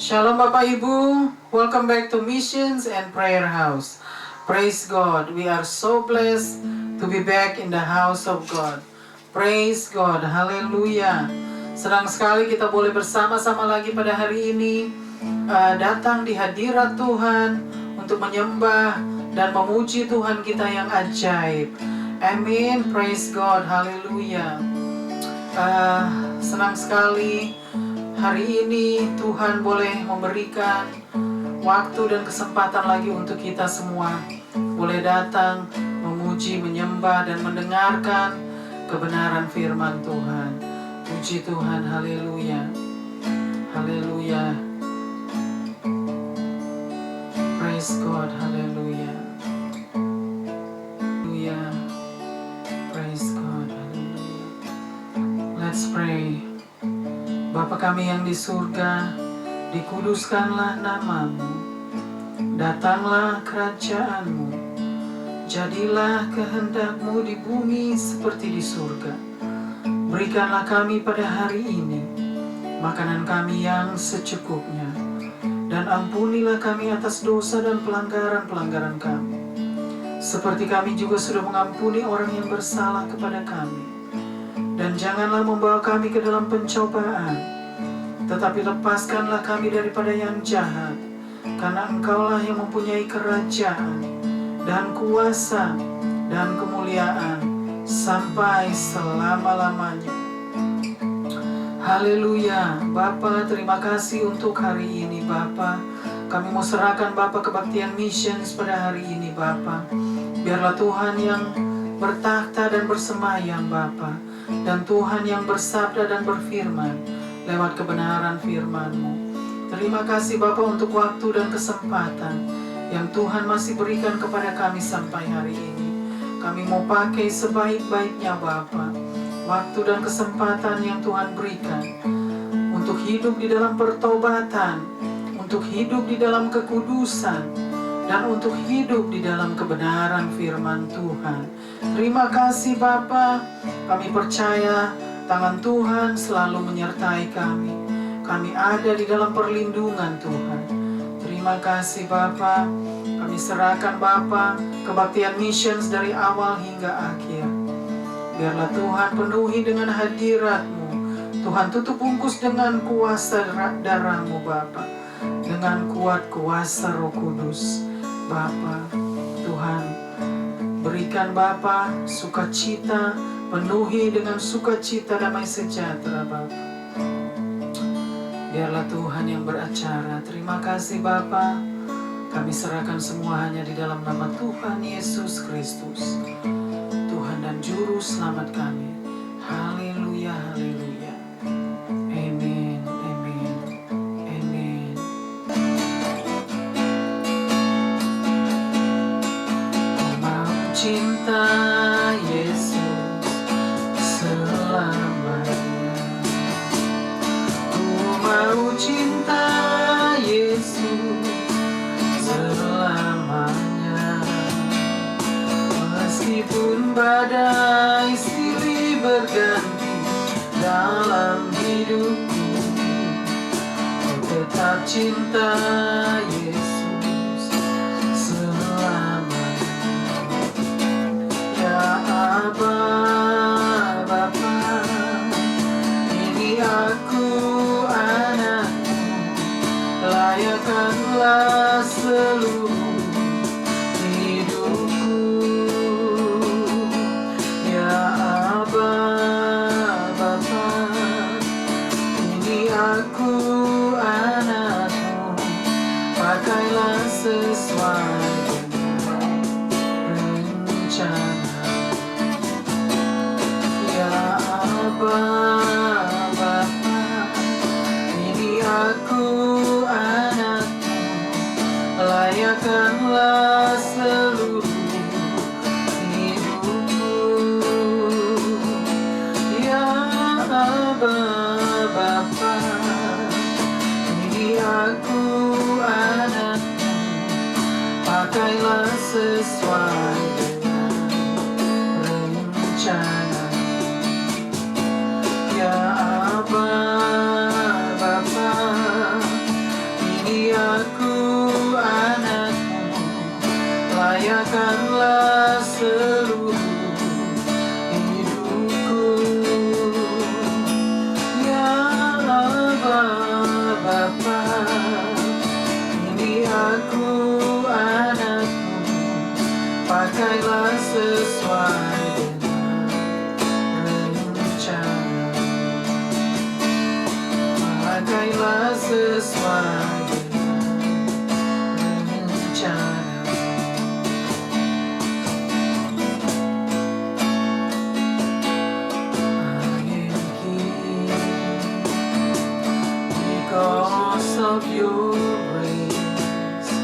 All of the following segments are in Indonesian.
Shalom Bapak Ibu, welcome back to Missions and Prayer House. Praise God, we are so blessed to be back in the house of God. Praise God, haleluya. Senang sekali kita boleh bersama-sama lagi pada hari ini, datang di hadirat Tuhan untuk menyembah dan memuji Tuhan kita yang ajaib. Amin, praise God, haleluya. Senang sekali hari ini Tuhan boleh memberikan waktu dan kesempatan lagi untuk kita semua boleh datang, memuji, menyembah, dan mendengarkan kebenaran firman Tuhan. Puji Tuhan, haleluya. Haleluya. Praise God, haleluya. Haleluya. Praise God, haleluya. Let's pray. Bapa kami yang di surga, dikuduskanlah namamu, datanglah kerajaanmu, jadilah kehendakmu di bumi seperti di surga. Berikanlah kami pada hari ini makanan kami yang secukupnya, dan ampunilah kami atas dosa dan pelanggaran-pelanggaran kami, seperti kami juga sudah mengampuni orang yang bersalah kepada kami. Dan janganlah membawa kami ke dalam pencobaan, tetapi lepaskanlah kami daripada yang jahat, karena Engkaulah yang mempunyai kerajaan dan kuasa dan kemuliaan sampai selama-lamanya. Haleluya. Bapa, terima kasih untuk hari ini Bapa. Kami mau serahkan Bapa kebaktian missions pada hari ini Bapa. Biarlah Tuhan yang bertakhta dan bersemayam Bapa, dan Tuhan yang bersabda dan berfirman lewat kebenaran firman-Mu. Terima kasih Bapa untuk waktu dan kesempatan yang Tuhan masih berikan kepada kami sampai hari ini. Kami mau pakai sebaik-baiknya Bapa waktu dan kesempatan yang Tuhan berikan untuk hidup di dalam pertobatan, untuk hidup di dalam kekudusan, dan untuk hidup di dalam kebenaran firman Tuhan. Terima kasih Bapa, kami percaya tangan Tuhan selalu menyertai kami. Kami ada di dalam perlindungan Tuhan. Terima kasih Bapa, kami serahkan Bapa kebaktian missions dari awal hingga akhir. Biarlah Tuhan penuhi dengan hadirat-Mu. Tuhan tutup bungkus dengan kuasa darah-Mu Bapa, dengan kuat kuasa Roh Kudus. Bapa, Tuhan berikan Bapa sukacita, penuhi dengan sukacita damai sejahtera Bapa. Biarlah Tuhan yang beracara. Terima kasih Bapa. Kami serahkan semua hanya di dalam nama Tuhan Yesus Kristus, Tuhan dan Juru Selamat kami. Haleluya, haleluya. Amin, amin, amin. Ku mau cinta Yesus selamanya. Ku mau cinta Yesus selamanya. Meskipun badai silih berganti dalam hidupku, ku tetap cinta Yesus selamanya. Ya Aba, Bapa, ini aku anakmu, layakkanlah seluruh hidupku. Ya Aba, Bapa, ini aku anakmu, pakailah sesuai dengan rencana. Ya Aba, Bapa, ini aku anakmu, layakkanlah seluruh hidupku. Ya Aba, Bapa, ini aku anakmu, pakailah sesuai dengan rencana. Ya Aba, Bapa, sesuai dengan rencana. Because of your grace,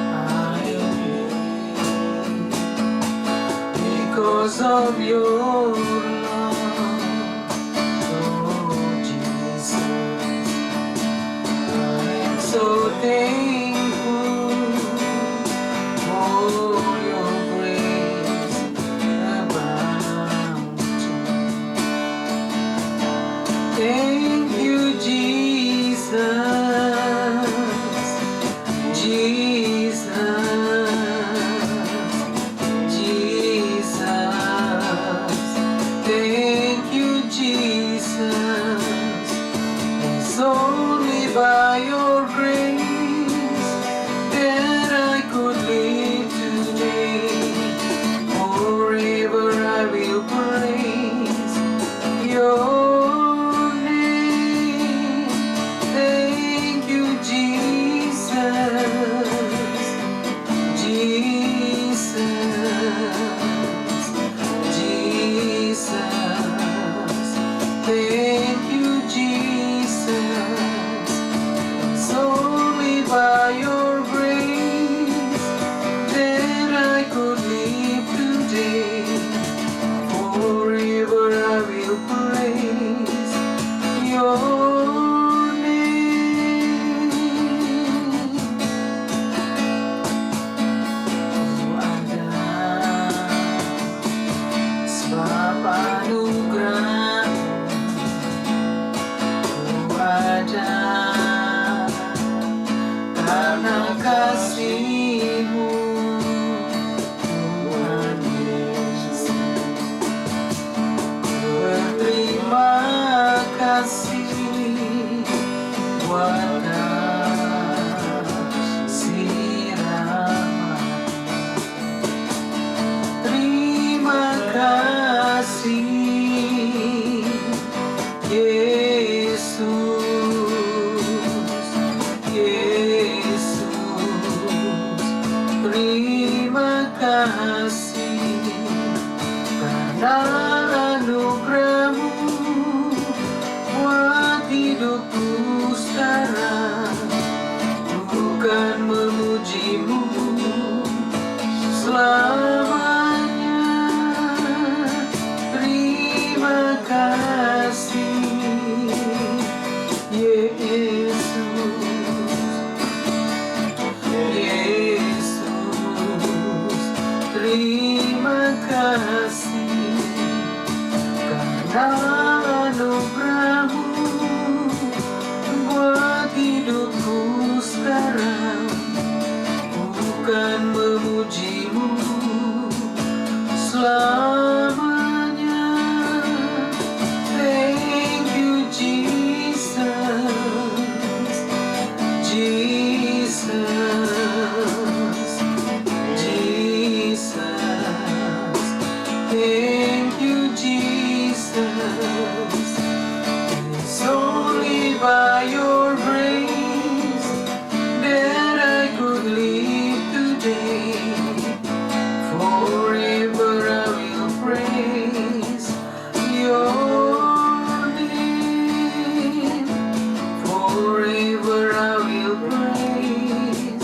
I am here. Because of your love, Lord Jesus, I am so thankful for your grace abound. Thank you, Jesus, Jesus, Jesus. Thank you, Jesus. It's only by your grace that I could live today. Forever I will praise your name. Thank you, Jesus, Jesus, Jesus. Thank you, Jesus. It's only by your grace that I could live today. Forever I will praise your name. Oh, ada sebab anugerah, oh, ada karena kasih-Mu, Tuhan Yesus. Berterima kasih buat kasih rahmat. Terima kasih Yesus, Yesus. Terima kasih karena anugerah-Mu buat hidupku sekarang. Bukan memuji-Mu selamanya. Terima kasih Yesus, Yesus. Terima kasih karena anugerah-Mu buat hidupku sekarang. Bukan memuji-Mu selamanya. Thank you, Jesus, Jesus, Jesus. Thank you, Jesus. It's only by your grace that I could live today. Forever I will praise your name. Forever I will praise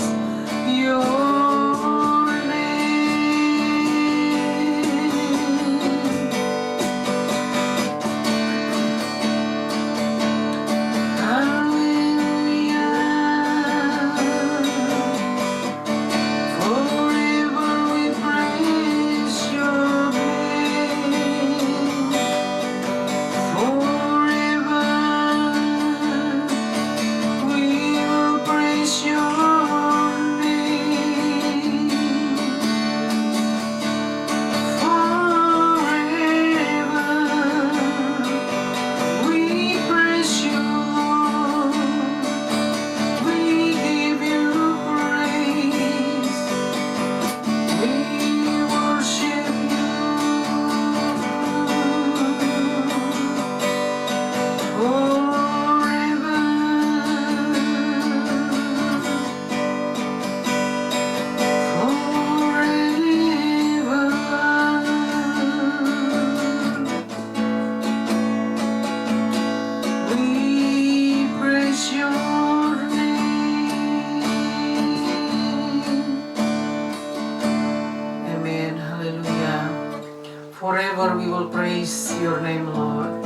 will praise your name, Lord.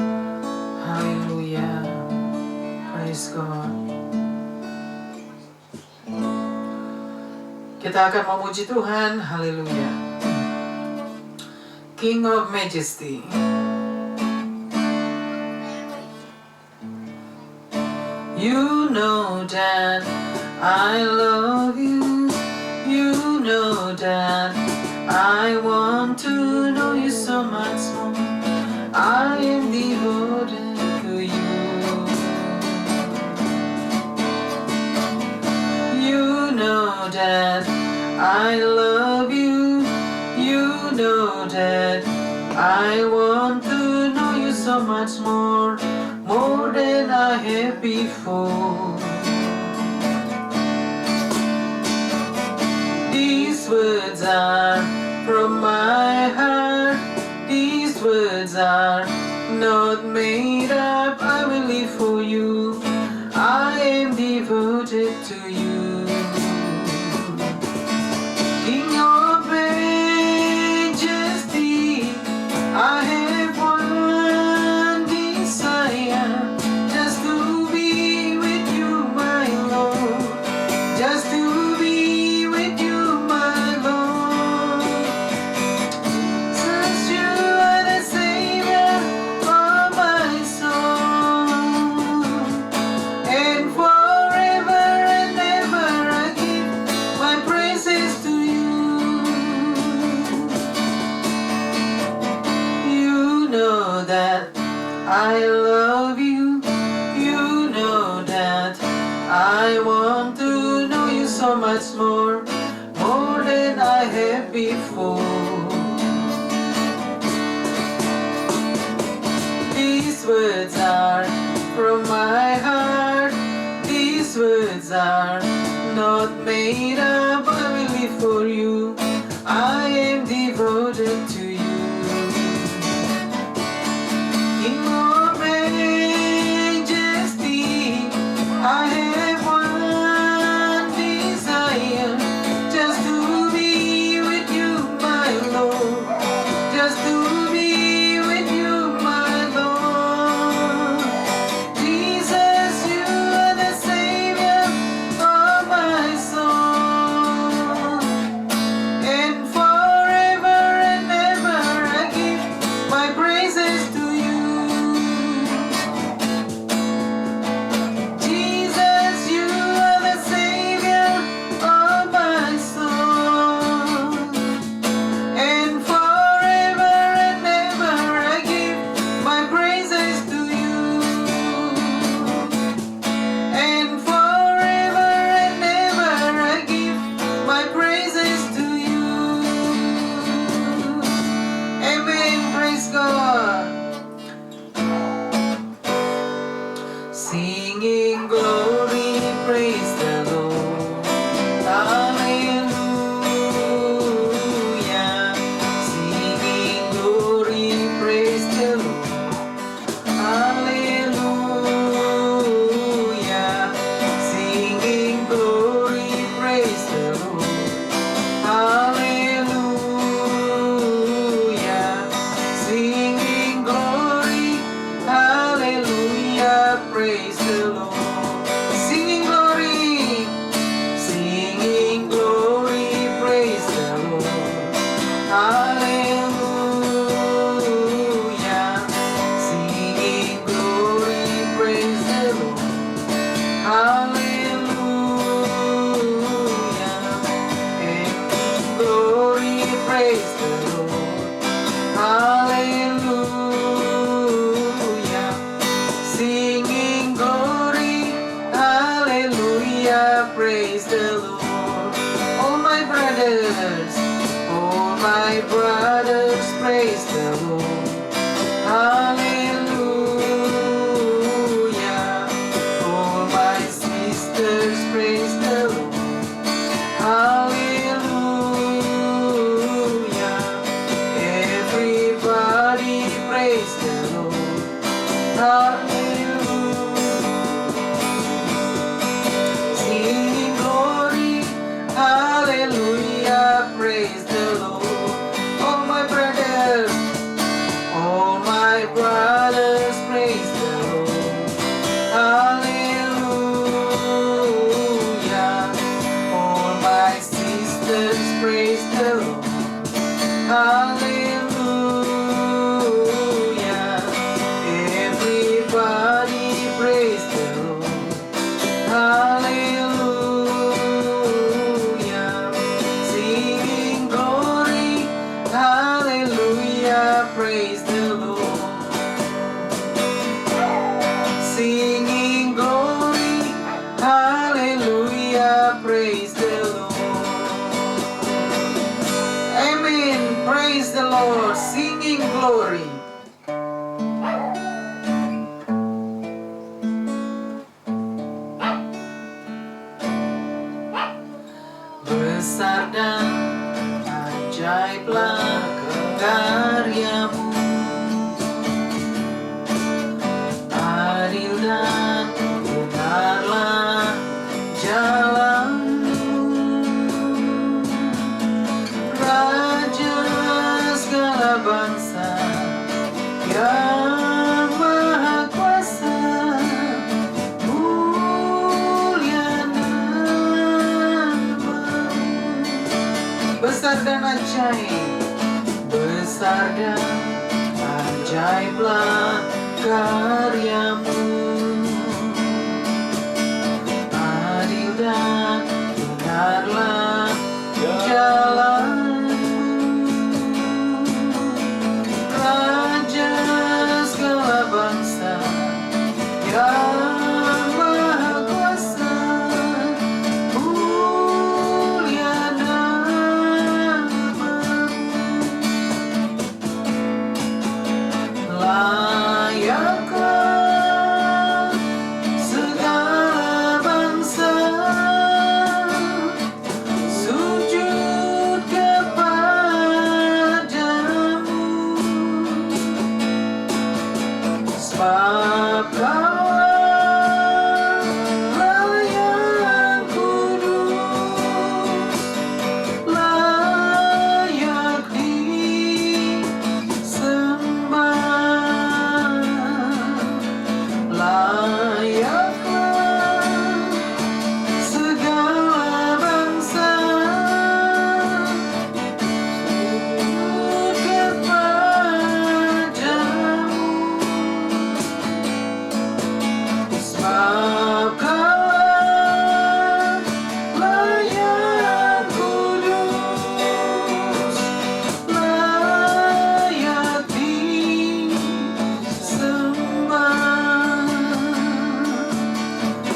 Hallelujah. Praise God. Kita akan memuji Tuhan. Haleluya. King of Majesty. You know that I love you. You know that I want to know you so much more. I am devoted to you. You know that I love you. You know that I want to know you so much more than I have before. These words are from my heart. These words are not made up. I will live for you. I am devoted to you. King of Majesty, I have one desire, just to be with you, my Lord. Just to be with you, my Lord. Since you are the Savior of my soul, and forever and ever I give my praises to you. You know that I love you. You know that I want to know you so much more than I have before. These words are from my heart. These words are not made up. I will live for you. I am devoted to you. King of Majesty, I have one desire, just to be with you, my Lord. Just to be with you, my Lord. Jesus, you are the Savior of my soul, and forever and ever I give my praises to you. Jesus, you are the Savior of my soul, and forever and ever I give my praises to you. And forever and ever I give my praises to you. Amen. Praise God. Singing glory, praise the Lord. Hallelujah. Singing glory, praise the Lord. Hallelujah. Singing glory, praise the Lord. Hallelujah. Singing glory, hallelujah, praise the Lord. Singing glory, praise the Lord. Hallelujah. Singing glory, praise the Lord. Hallelujah. And glory, praise the Lord. Hallelujah. Singing glory, hallelujah, praise the Lord. All my brothers, praise the Lord. Hallelujah. All my sisters, praise the Lord. Hallelujah. Everybody, praise the Lord. Hallelujah. Singing glory, hallelujah, praise the Lord. All my praise the Lord, singing glory. Besar dan ajaiblah karyamu, adil dan benarlah jalanmu. Raja segala bangsa yang maha kuasa, mulia namamu. Besar dan ajaib, besar dan ajaiblah karyamu, adil dan benarlah jalanmu. Raja segala bangsa yang maha kuasa, mulia namamu. Layaklah segala bangsa sujud kepadamu, sebab Kaulah yang kudus, layak disembah. Layaklah segala bangsa sujud kepadamu, sebab Kaulah yang kudus, layak disembah.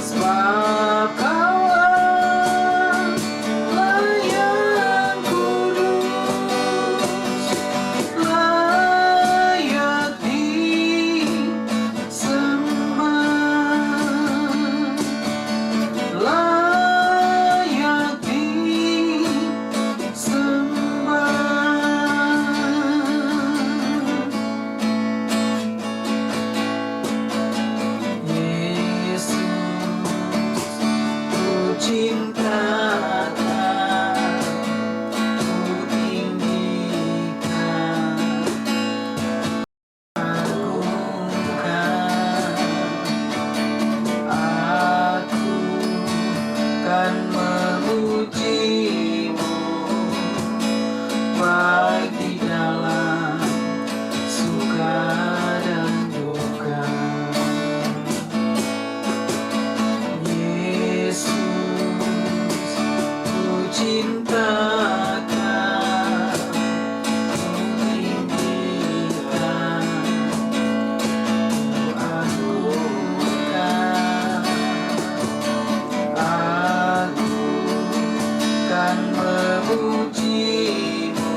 Sebab Kaulah yang kudus, layak disembah, layak disembah. Yesus, ku cintakan, ku tinggikan, agungkan. Aku kan memujimu, baik di dalam suka dan duka. Yesus, ku cintakan, ku tinggikan, ku agungkan. Aku kan memujimu,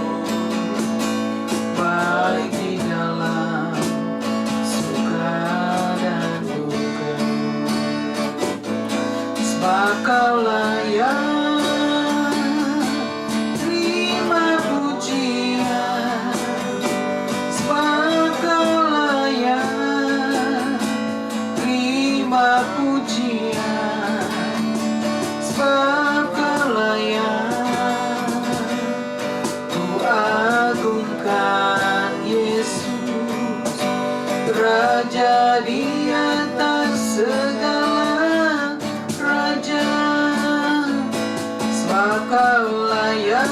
baik di dalam suka dan duka. Sebab Kaulah yang terima pujian, sebab Kaulah yang terima pujian, sebab Kaulah yang ku agungkan. Yesus, Raja di atas segala raja, sebab Kaulah yang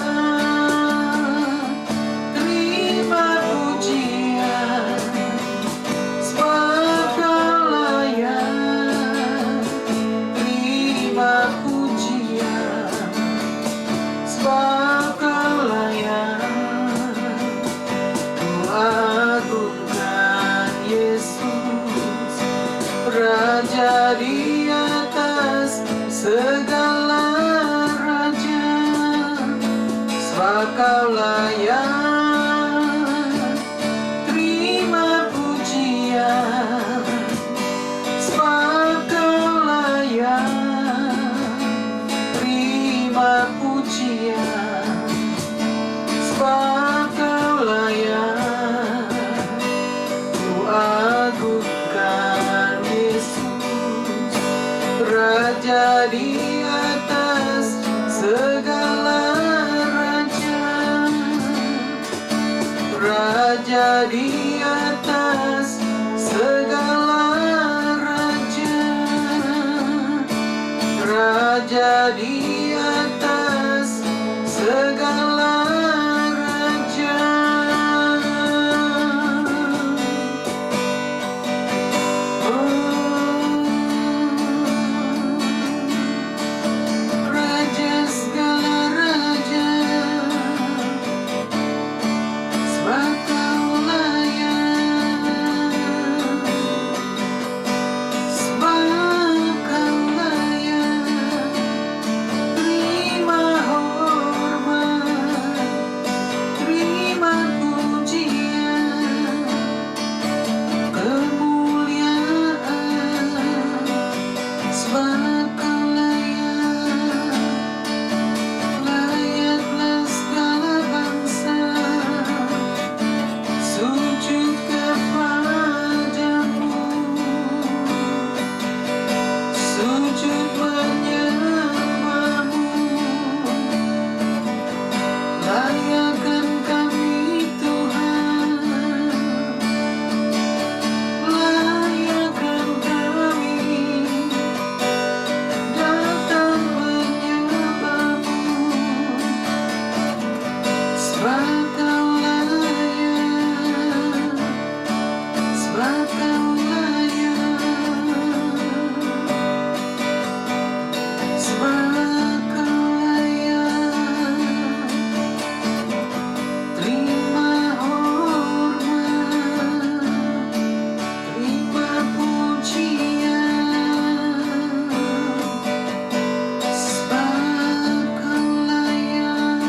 terima pujian, sebab Kaulah yang terima pujian, sebab Kaulah yang ku agungkan. Yesus, Raja di atas segala raja, sebab Kaulah yang Raja di atas segala raja, Raja di atas segala raja. Raja segala raja, sebab Kau layak, sebab Kau layak. Terima hormat, terima pujian, kemuliaan, sebab Kau layak. Layaklah segala bangsa sujud kepadamu, sujud menyembahmu. Layakkan kami Tuhan, layakkan kami datang menyembahmu, sebab Kau layak, sebab Kau layak, sebab Kau layak. Terima hormat, terima pujian, sebab Kau layak.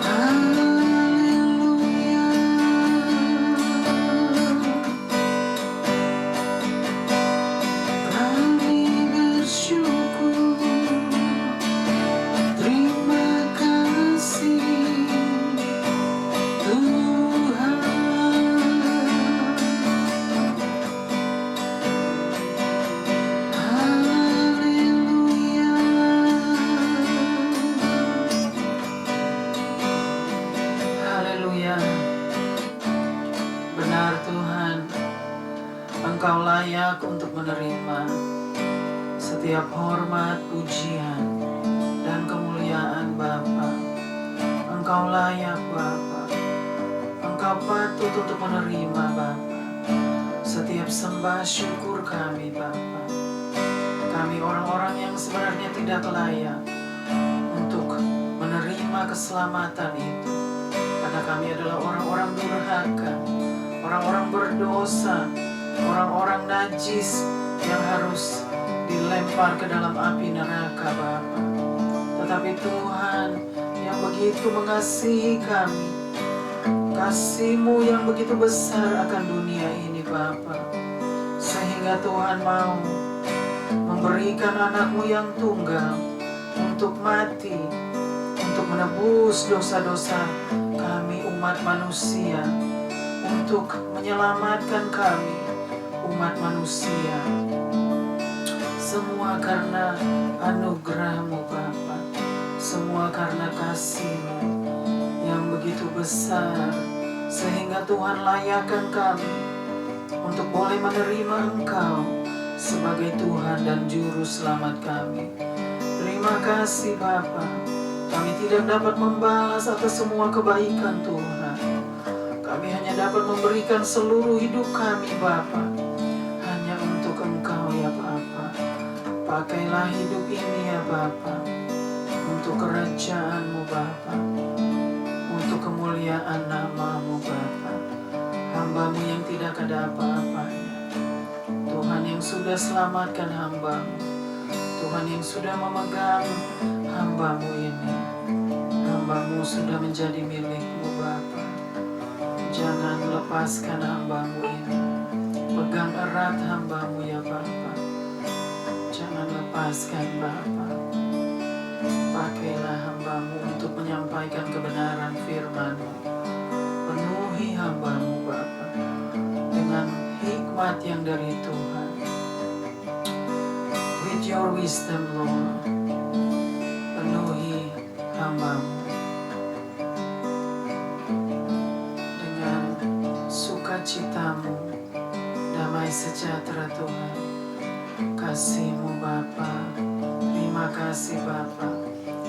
Haleluya. Kami bersyukur, terima kasih Tuhan. Haleluya. Haleluya. Benar Tuhan, Engkau layak untuk menerima setiap hormat, pujian, dan kemuliaan Bapa. Engkau layak Bapa. Engkau patut untuk menerima Bapa setiap sembah syukur kami Bapa. Kami orang-orang yang sebenarnya tidak layak untuk menerima keselamatan itu, karena kami adalah orang-orang durhaka, orang-orang berdosa, orang-orang najis yang harus dilempar ke dalam api neraka Bapa. Tetapi Tuhan yang begitu mengasihi kami, kasih-Mu yang begitu besar akan dunia ini Bapa, sehingga Tuhan mau memberikan anak-Mu yang tunggal untuk mati, untuk menebus dosa-dosa kami umat manusia, untuk menyelamatkan kami umat manusia. Semua karena anugerah-Mu Bapa, semua karena kasih-Mu yang begitu besar, sehingga Tuhan layakkan kami untuk boleh menerima Engkau sebagai Tuhan dan Juru Selamat kami. Terima kasih Bapa, kami tidak dapat membalas atas semua kebaikan Tuhan. Kami hanya dapat memberikan seluruh hidup kami Bapa hanya untuk Engkau ya Bapa. Pakailah hidup ini ya Bapa untuk kerajaan-Mu Bapa, untuk kemuliaan nama-Mu Bapa. Hamba-Mu yang tidak ada apa-apanya, Tuhan yang sudah selamatkan hamba-Mu, Tuhan yang sudah memegang hamba-Mu ini. Hamba-Mu sudah menjadi milik-Mu Bapa. Jangan lepaskan hamba-Mu ini. Pegang erat hamba-Mu ya Bapa. Jangan lepaskan Bapa. Pakailah hamba-Mu untuk menyampaikan kebenaran firman-Mu. Penuhi hamba-Mu Bapa dengan hikmat yang dari Tuhan. With your wisdom Lord, penuhi hamba-Mu sejahtera Tuhan. Kasih-Mu Bapa, terima kasih Bapa.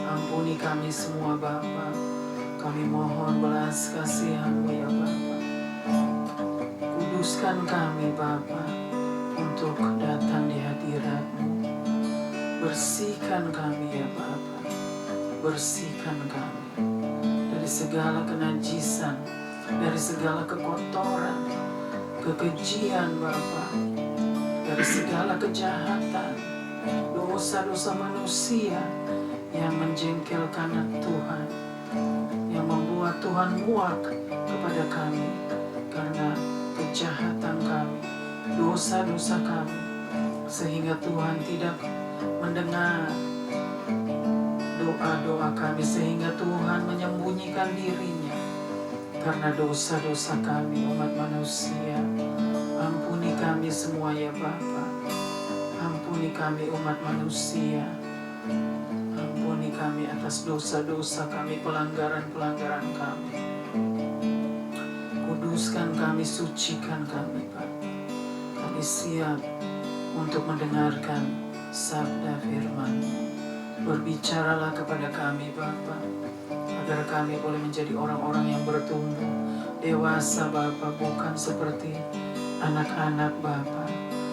Ampuni kami semua Bapa. Kami mohon belas kasihan-Mu ya Bapa. Kuduskan kami Bapa untuk datang di hadirat-Mu. Bersihkan kami ya Bapa. Bersihkan kami dari segala kenajisan, dari segala kekotoran, kekejian Bapa, dari segala kejahatan, dosa-dosa manusia yang menjengkelkan Tuhan, yang membuat Tuhan muak kepada kami karena kejahatan kami, dosa-dosa kami, sehingga Tuhan tidak mendengar doa-doa kami, sehingga Tuhan menyembunyikan dirinya karena dosa-dosa kami umat manusia. Ampuni kami semua ya Bapa. Ampuni kami umat manusia. Ampuni kami atas dosa-dosa kami, pelanggaran-pelanggaran kami. Kuduskan kami, sucikan kami Bapa. Kami siap untuk mendengarkan sabda firman-Mu. Berbicaralah kepada kami Bapa, agar kami boleh menjadi orang-orang yang bertumbuh dewasa Bapa, bukan seperti anak-anak Bapa.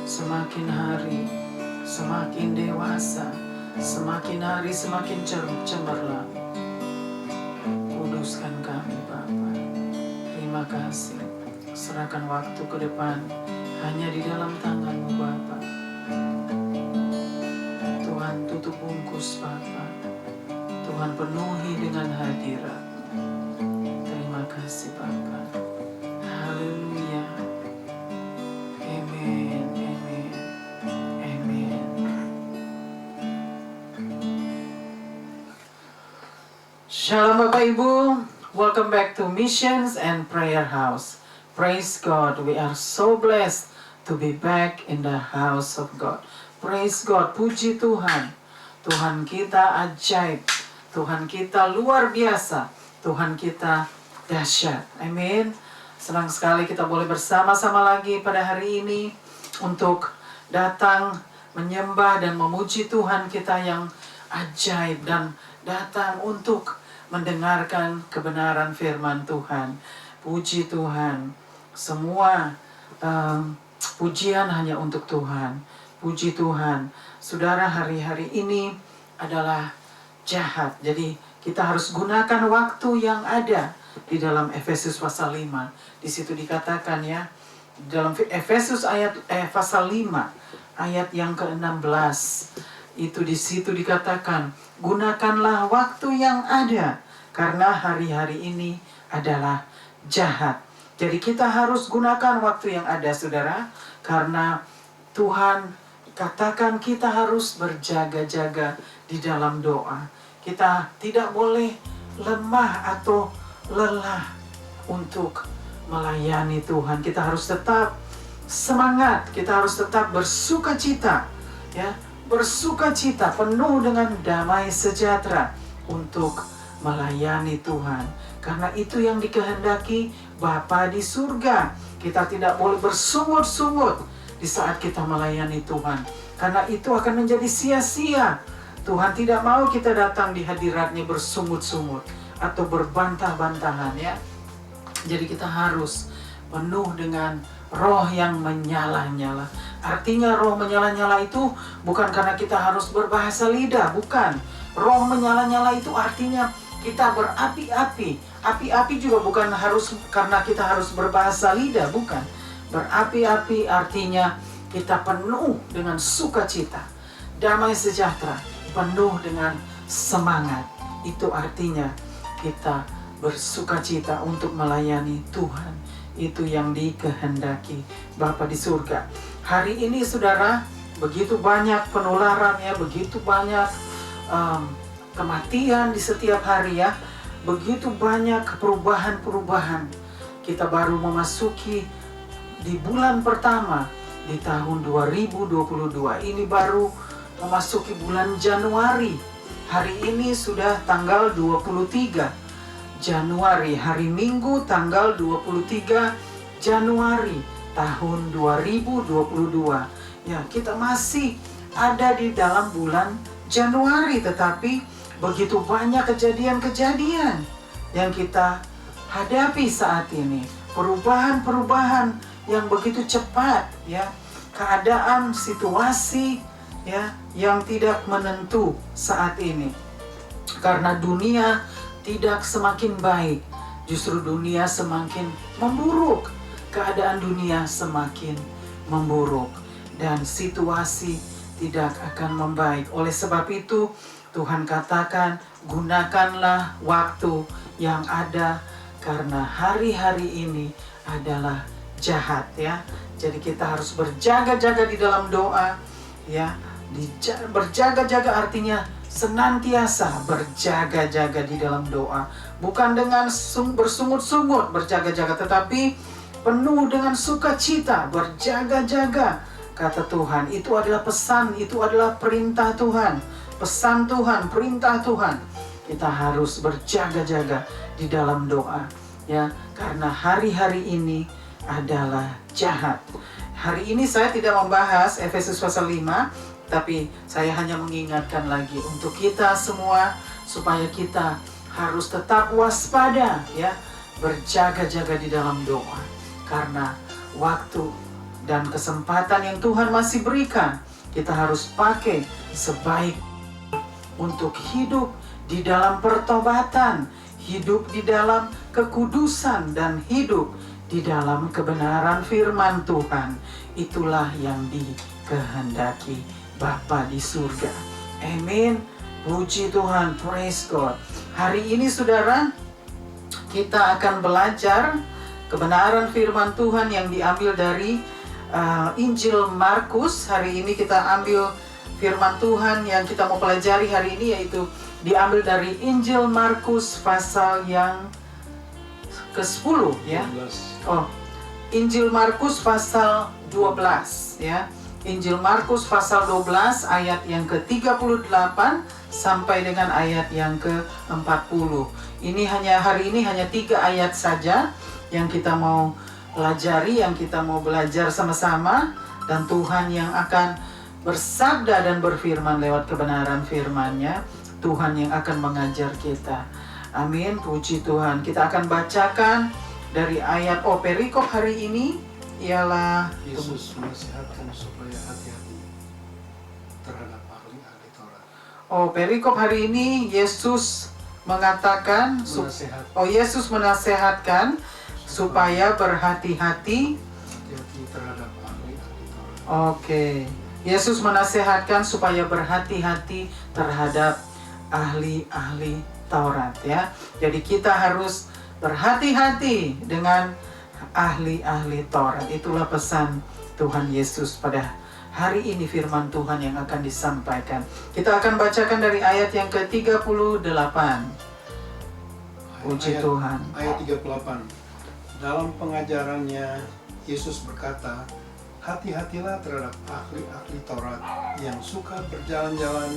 Semakin hari semakin dewasa, semakin hari semakin cemerlang. Kuduskan kami Bapa. Terima kasih. Serahkan waktu ke depan hanya di dalam tangan-Mu Bapa. Tuhan tutup bungkus Bapa. Tuhan penuhi dengan hadirat. Terima kasih Bapa. Haleluya. Amin. Amin. Amin. Shalom Bapak Ibu. Welcome back to Missions and Prayer House. Praise God. We are so blessed to be back in the house of God. Praise God. Puji Tuhan. Tuhan kita ajaib. Tuhan kita luar biasa. Tuhan kita dahsyat. Amin. Senang sekali kita boleh bersama-sama lagi pada hari ini untuk datang menyembah dan memuji Tuhan kita yang ajaib, dan datang untuk mendengarkan kebenaran firman Tuhan. Puji Tuhan. Semua pujian hanya untuk Tuhan. Puji Tuhan. Saudara, hari-hari ini adalah jahat. Jadi kita harus gunakan waktu yang ada di dalam Efesus pasal 5. Di situ dikatakan ya, dalam Efesus pasal 5 ayat yang ke-16. Itu di situ dikatakan, gunakanlah waktu yang ada karena hari-hari ini adalah jahat. Jadi kita harus gunakan waktu yang ada Saudara, karena Tuhan katakan kita harus berjaga-jaga di dalam doa. Kita tidak boleh lemah atau lelah untuk melayani Tuhan. Kita harus tetap semangat, kita harus tetap bersukacita, ya, bersukacita penuh dengan damai sejahtera untuk melayani Tuhan. Karena itu yang dikehendaki Bapa di surga. Kita tidak boleh bersungut-sungut di saat kita melayani Tuhan, karena itu akan menjadi sia-sia. Tuhan tidak mau kita datang di hadirat-Nya bersungut-sungut atau berbantah-bantahan ya. Jadi kita harus penuh dengan roh yang menyala-nyala. Artinya roh menyala-nyala itu bukan karena kita harus berbahasa lidah, bukan. Roh menyala-nyala itu artinya kita berapi-api. Api-api juga bukan harus karena kita harus berbahasa lidah, bukan. Berapi-api artinya kita penuh dengan sukacita, damai sejahtera, penuh dengan semangat. Itu artinya kita bersukacita untuk melayani Tuhan. Itu yang dikehendaki Bapa di surga. Hari ini Saudara, begitu banyak penularan ya, begitu banyak kematian di setiap hari ya, begitu banyak perubahan-perubahan. Kita baru memasuki di bulan pertama di tahun 2022. Ini baru memasuki bulan Januari. Hari ini sudah tanggal 23 Januari, hari Minggu tanggal 23 Januari tahun 2022. Ya, kita masih ada di dalam bulan Januari, tetapi begitu banyak kejadian-kejadian yang kita hadapi saat ini. Perubahan-perubahan yang begitu cepat, ya. Keadaan, situasi, ya, yang tidak menentu saat ini. Karena dunia tidak semakin baik, justru dunia semakin memburuk. Keadaan dunia semakin memburuk dan situasi tidak akan membaik. Oleh sebab itu, Tuhan katakan, gunakanlah waktu yang ada karena hari-hari ini adalah jahat, ya. Jadi kita harus berjaga-jaga di dalam doa, ya. Berjaga-jaga artinya senantiasa berjaga-jaga di dalam doa. Bukan dengan bersungut-sungut berjaga-jaga, tetapi penuh dengan sukacita berjaga-jaga. Kata Tuhan, itu adalah pesan, itu adalah perintah Tuhan. Pesan Tuhan, perintah Tuhan. Kita harus berjaga-jaga di dalam doa, ya, karena hari-hari ini adalah jahat. Hari ini saya tidak membahas Efesus pasal 5, tapi saya hanya mengingatkan lagi untuk kita semua supaya kita harus tetap waspada, ya, berjaga-jaga di dalam doa. Karena waktu dan kesempatan yang Tuhan masih berikan, kita harus pakai sebaik untuk hidup di dalam pertobatan, hidup di dalam kekudusan, dan hidup di dalam kebenaran firman Tuhan. Itulah yang dikehendaki Bapa di surga. Amin. Puji Tuhan, praise God. Hari ini saudara, kita akan belajar kebenaran firman Tuhan yang diambil dari Injil Markus. Hari ini kita ambil firman Tuhan yang kita mau pelajari hari ini, yaitu diambil dari Injil Markus pasal yang ke-10, ya. Injil Markus pasal 12, ya. Injil Markus pasal 12 ayat yang ke-38 sampai dengan ayat yang ke-40. Hari ini hanya 3 ayat saja yang kita mau pelajari, yang kita mau belajar sama-sama, dan Tuhan yang akan bersabda dan berfirman lewat kebenaran firman-Nya. Tuhan yang akan mengajar kita. Amin, puji Tuhan. Kita akan bacakan dari ayat perikop hari ini ialah Yesus menasihatkan supaya hati-hati terhadap ahli-ahli Taurat. Perikop hari ini Yesus mengatakan Yesus menasihatkan supaya berhati-hati terhadap ahli-ahli Taurat. Yesus menasihatkan supaya berhati-hati terhadap ahli-ahli Taurat, ya. Jadi kita harus berhati-hati dengan ahli-ahli Taurat. Itulah pesan Tuhan Yesus pada hari ini, firman Tuhan yang akan disampaikan. Kita akan bacakan dari ayat yang ke-38. Puji Tuhan. Ayat 38. Dalam pengajarannya, Yesus berkata, hati-hatilah terhadap ahli-ahli Taurat yang suka berjalan-jalan,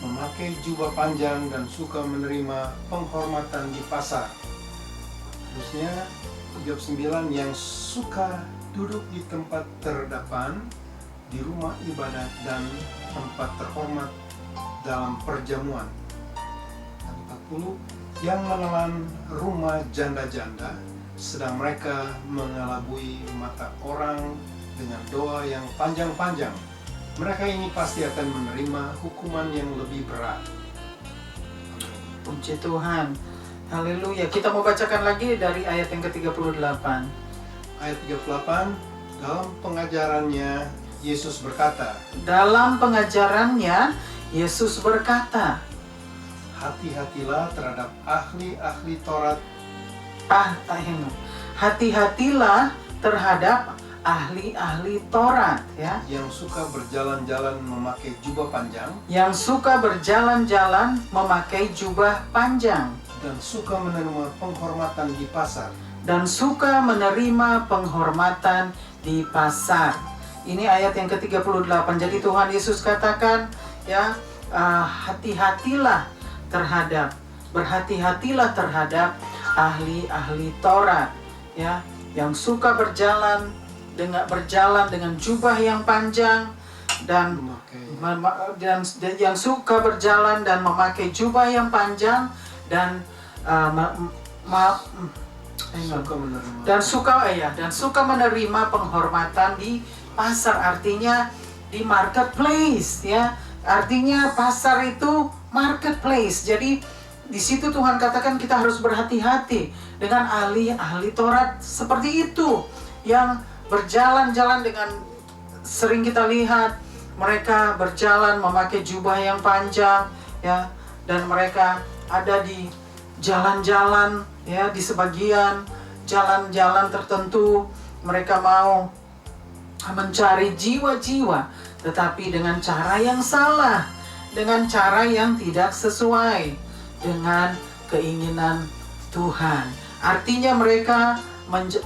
memakai jubah panjang, dan suka menerima penghormatan di pasar. Terusnya 39, yang suka duduk di tempat terdepan, di rumah ibadat dan tempat terhormat dalam perjamuan. Dan 40, yang menelan rumah janda-janda, sedang mereka mengelabui mata orang dengan doa yang panjang-panjang. Mereka ini pasti akan menerima hukuman yang lebih berat. Puji Tuhan. Haleluya. Kita mau bacakan lagi dari ayat yang ke-38. Ayat 38, dalam pengajarannya Yesus berkata. Dalam pengajarannya Yesus berkata, hati-hatilah terhadap ahli-ahli Taurat. Hati-hatilah terhadap ahli-ahli Taurat, ya. Yang suka berjalan-jalan memakai jubah panjang. Yang suka berjalan-jalan memakai jubah panjang. Dan suka menerima penghormatan di pasar. Dan suka menerima penghormatan di pasar. Ini ayat yang ke-38. Jadi Tuhan Yesus katakan, ya, berhati-hatilah terhadap ahli-ahli Taurat, ya, yang suka berjalan dengan berjalan dengan jubah yang panjang dan yang suka berjalan dan memakai jubah yang panjang dan suka menerima penghormatan di pasar, artinya di marketplace, ya. Artinya pasar itu marketplace. Jadi di situ Tuhan katakan kita harus berhati-hati dengan ahli Taurat seperti itu yang berjalan-jalan dengan, sering kita lihat mereka berjalan memakai jubah yang panjang, ya, dan mereka ada di jalan-jalan, ya, di sebagian jalan-jalan tertentu mereka mau mencari jiwa-jiwa, tetapi dengan cara yang salah, dengan cara yang tidak sesuai dengan keinginan Tuhan. Artinya mereka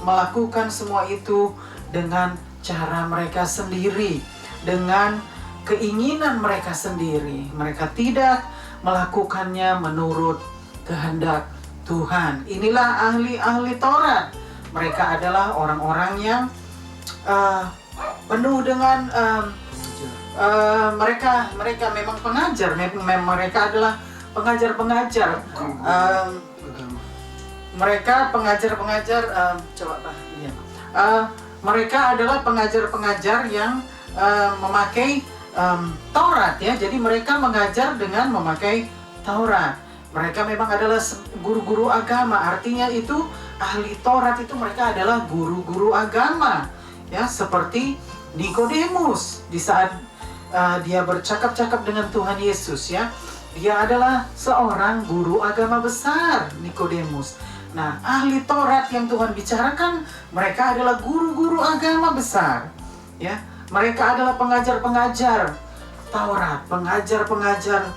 melakukan semua itu dengan cara mereka sendiri, dengan keinginan mereka sendiri. Mereka tidak melakukannya menurut kehendak Tuhan. Inilah ahli Taurat. Mereka adalah orang-orang yang penuh dengan mereka memang pengajar. Mereka adalah pengajar-pengajar. Mereka pengajar-pengajar. Coba Pak. Ya. Mereka adalah pengajar-pengajar yang memakai Taurat, ya. Jadi mereka mengajar dengan memakai Taurat. Mereka memang adalah guru-guru agama. Artinya itu ahli Taurat itu mereka adalah guru-guru agama, ya, seperti Nikodemus di saat dia bercakap-cakap dengan Tuhan Yesus, ya. Dia adalah seorang guru agama besar, Nikodemus. Nah, ahli Taurat yang Tuhan bicarakan, mereka adalah guru-guru agama besar, ya. Mereka adalah pengajar-pengajar Taurat, pengajar-pengajar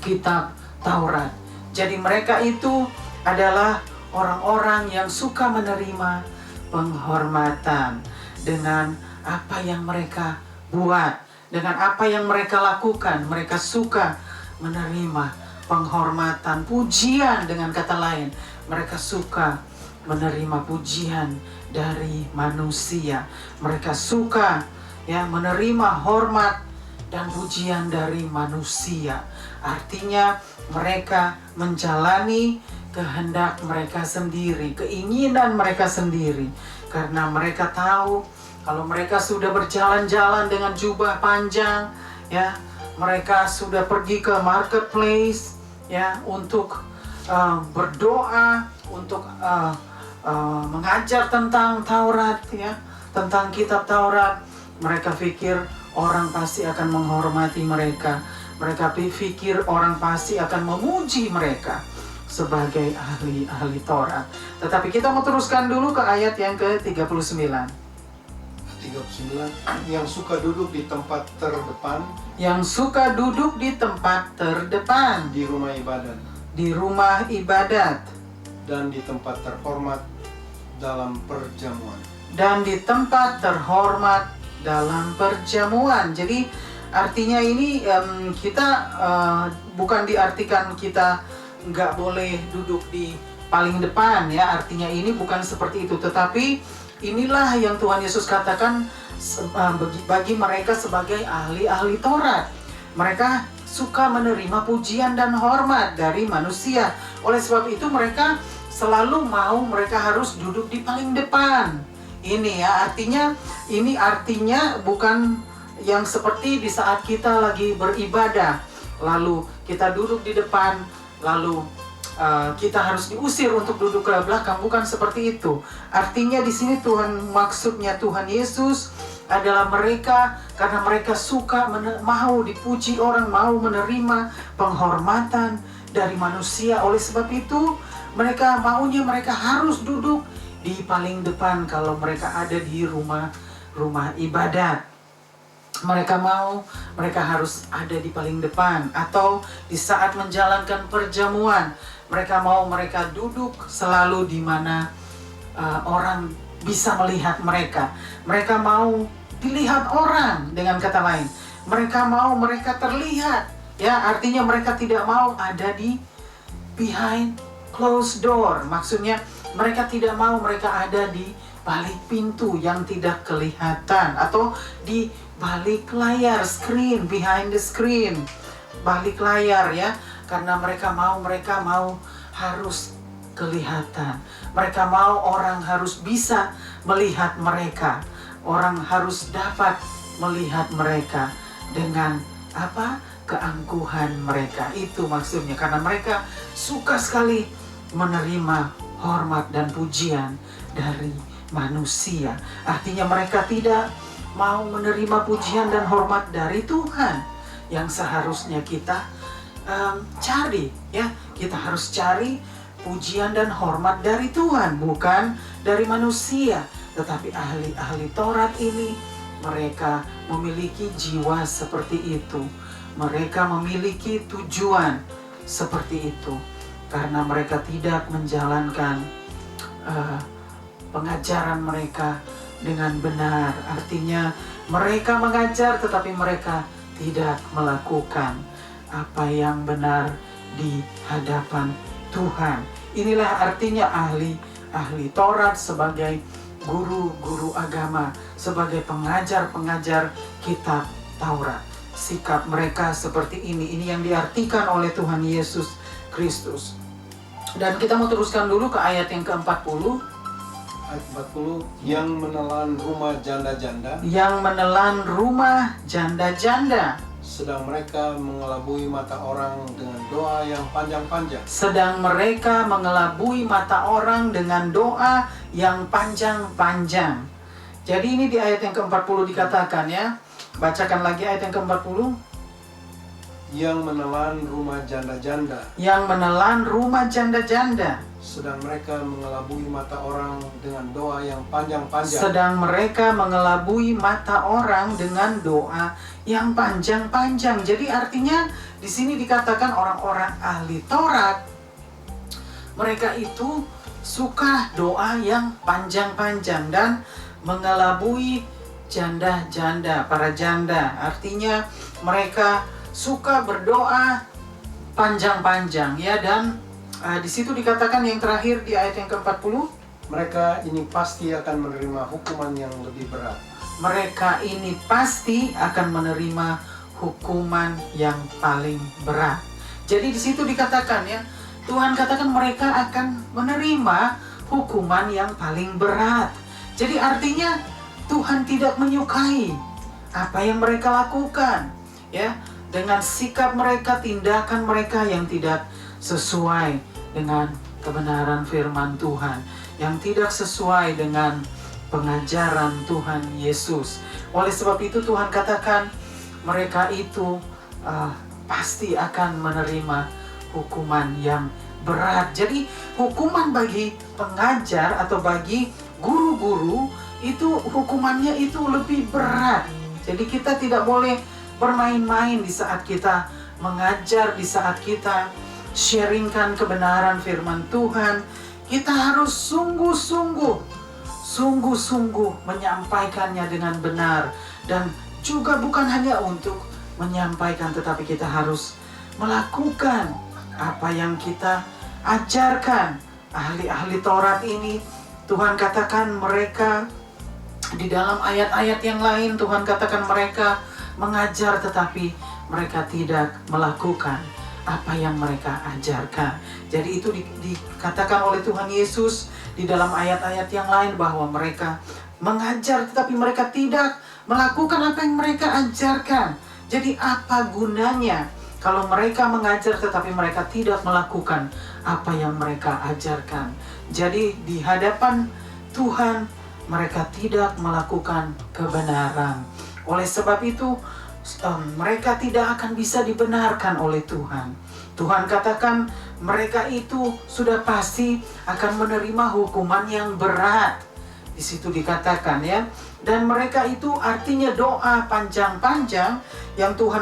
kitab Taurat. Jadi mereka itu adalah orang-orang yang suka menerima penghormatan dengan apa yang mereka buat, dengan apa yang mereka lakukan. Mereka suka menerima penghormatan, pujian, dengan kata lain. Mereka suka menerima pujian dari manusia. Mereka suka, ya, menerima hormat dan pujian dari manusia. Artinya mereka menjalani kehendak mereka sendiri, keinginan mereka sendiri. Karena mereka tahu kalau mereka sudah berjalan-jalan dengan jubah panjang, ya, mereka sudah pergi ke marketplace, ya, untuk berdoa, untuk mengajar tentang Taurat, ya, tentang kitab Taurat. Mereka pikir orang pasti akan menghormati mereka. Mereka pikir orang pasti akan memuji mereka sebagai ahli Taurat. Tetapi kita mau teruskan dulu ke ayat yang ke-39. 39, yang suka duduk di tempat terdepan. Yang suka duduk di tempat terdepan. Di rumah ibadat. Di rumah ibadat. Dan di tempat terhormat dalam perjamuan. Dan di tempat terhormat dalam perjamuan. Jadi artinya ini kita bukan diartikan kita nggak boleh duduk di paling depan, ya. Artinya ini bukan seperti itu. Tetapi inilah yang Tuhan Yesus katakan bagi mereka sebagai ahli Taurat. Mereka suka menerima pujian dan hormat dari manusia. Oleh sebab itu mereka selalu mau, mereka harus duduk di paling depan. Ini, ya, ini artinya bukan yang seperti di saat kita lagi beribadah, lalu kita duduk di depan, lalu kita harus diusir untuk duduk ke belakang. Bukan seperti itu. Artinya di sini maksudnya Tuhan Yesus adalah mereka, karena mereka suka mau dipuji orang, mau menerima penghormatan dari manusia. Oleh sebab itu mereka harus duduk di paling depan kalau mereka ada di rumah ibadat. Mereka harus ada di paling depan, atau di saat menjalankan perjamuan mereka duduk selalu di mana orang bisa melihat mereka. Mereka mau dilihat orang, dengan kata lain. Mereka terlihat, ya. Artinya mereka tidak mau ada di behind closed door. Maksudnya mereka tidak mau mereka ada di balik pintu yang tidak kelihatan, atau di balik layar, screen, behind the screen, balik layar ya, karena mereka mau harus kelihatan. Mereka mau orang harus bisa melihat mereka. Orang harus dapat melihat mereka dengan apa? Keangkuhan mereka. Itu maksudnya, karena mereka suka sekali menerima hormat dan pujian dari manusia. Artinya mereka tidak mau menerima pujian dan hormat dari Tuhan, yang seharusnya kita cari ya. Kita harus cari pujian dan hormat dari Tuhan, bukan dari manusia. Tetapi ahli-ahli Taurat ini, mereka memiliki jiwa seperti itu. Mereka memiliki tujuan seperti itu, karena mereka tidak menjalankan pengajaran mereka dengan benar. Artinya mereka mengajar tetapi mereka tidak melakukan apa yang benar di hadapan Tuhan. Inilah artinya ahli Taurat sebagai guru-guru agama, sebagai pengajar-pengajar kitab Taurat. Sikap mereka seperti ini yang diartikan oleh Tuhan Yesus Kristus. Dan kita mau teruskan dulu ke ayat yang ke-40. Ayat 40, yang menelan rumah janda-janda, Yang menelan rumah janda-janda, sedang mereka mengelabui mata orang dengan doa yang panjang-panjang. sedang mereka mengelabui mata orang dengan doa yang panjang-panjang. Jadi ini di ayat yang ke-40 dikatakan ya. Bacakan lagi ayat yang ke-40. Yang menelan rumah janda-janda, Yang menelan rumah janda-janda, sedang mereka mengelabui mata orang dengan doa yang panjang-panjang. sedang mereka mengelabui mata orang dengan doa yang panjang-panjang. Jadi artinya di sini dikatakan orang-orang ahli Taurat, mereka itu suka doa yang panjang-panjang dan mengelabui janda-janda, para janda. Artinya mereka suka berdoa panjang-panjang ya. Dan di situ dikatakan yang terakhir di ayat yang ke-40, Mereka ini pasti akan menerima hukuman yang lebih berat. mereka ini pasti akan menerima hukuman yang paling berat. Jadi di situ dikatakan ya, Tuhan katakan mereka akan menerima hukuman yang paling berat. Jadi artinya Tuhan tidak menyukai apa yang mereka lakukan ya, dengan sikap mereka, tindakan mereka yang tidak sesuai dengan kebenaran firman Tuhan, yang tidak sesuai dengan pengajaran Tuhan Yesus. Oleh sebab itu Tuhan katakan mereka itu pasti akan menerima hukuman yang berat. Jadi hukuman bagi pengajar atau bagi guru-guru itu hukumannya itu lebih berat. Jadi kita tidak boleh bermain-main di saat kita mengajar, di saat kita sharingkan kebenaran firman Tuhan. Kita harus sungguh-sungguh menyampaikannya dengan benar. Dan juga bukan hanya untuk menyampaikan, tetapi kita harus melakukan apa yang kita ajarkan. Ahli-ahli Taurat ini, Tuhan katakan mereka di dalam ayat-ayat yang lain, Tuhan katakan mereka mengajar tetapi mereka tidak melakukan apa yang mereka ajarkan. Jadi itu dikatakan oleh Tuhan Yesus di dalam ayat-ayat yang lain bahwa mereka mengajar tetapi mereka tidak melakukan apa yang mereka ajarkan. Jadi apa gunanya kalau mereka mengajar tetapi mereka tidak melakukan apa yang mereka ajarkan? Jadi di hadapan Tuhan mereka tidak melakukan kebenaran. Oleh sebab itu mereka tidak akan bisa dibenarkan oleh Tuhan. Tuhan katakan mereka itu sudah pasti akan menerima hukuman yang berat. Di situ dikatakan ya. Dan mereka itu artinya doa panjang-panjang yang Tuhan